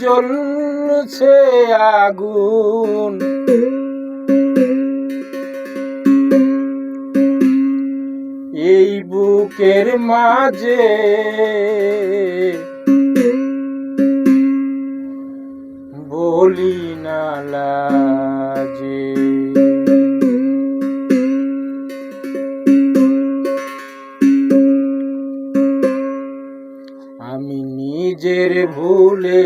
জ্বলছে আগুন, এই বুকের মাঝে বলি না লাজে। আমি নিজের ভুলে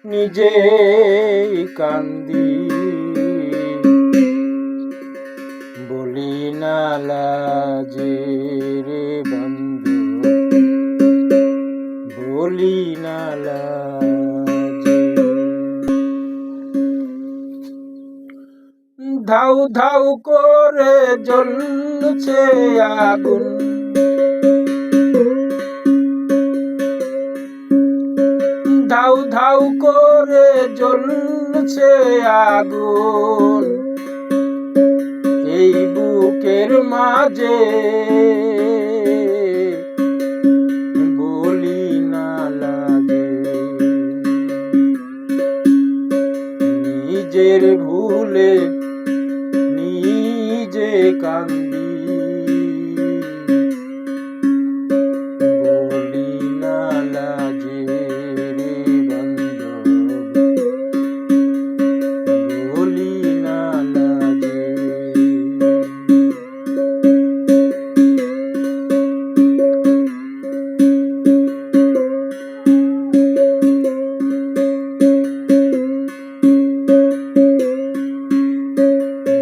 নিজেই কান্দি, বলি না লাজে রে বন্ধু, বলি না লাজে। ধাউ ধাউ করে জ্বলছে আগুন, ধাউ ধাউ করে জ্বলছে আগুন, এই বুকের মাঝে বলি না লাগে। নিজের ভুলে নিজে কান্দি, বলি না লাজে রে বন্ধু, বলি না লাজে।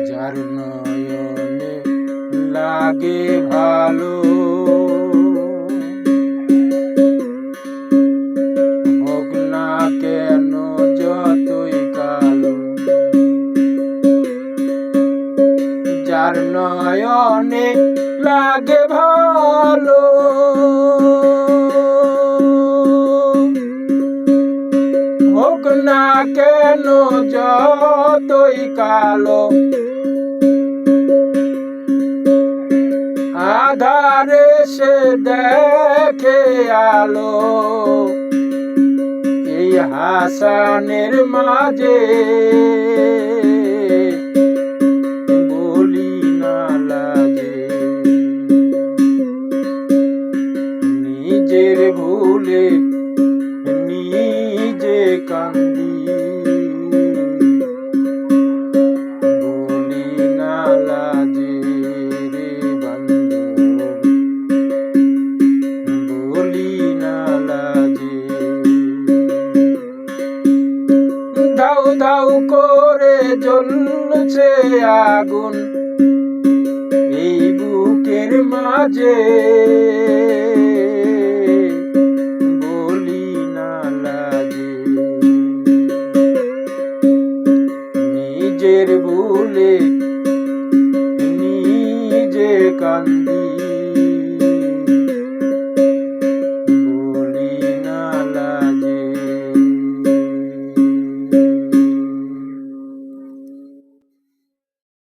যার নয়নে লাগে ভালো, হোক না কেন যতই কালো, যার নয়নে লাগে ভালো, হোক না কেন যতই কালো, আধারে সে দেখে আলো, এই হাসানের মাঝে বলি না লাজে। নিজের ভুলে নিজে কান্দি, বলি না লাজে রে বন্ধু, বলি না লাজে। ধাউ ধাউ করে জ্বলছে আগুন, এই বুকের মাঝে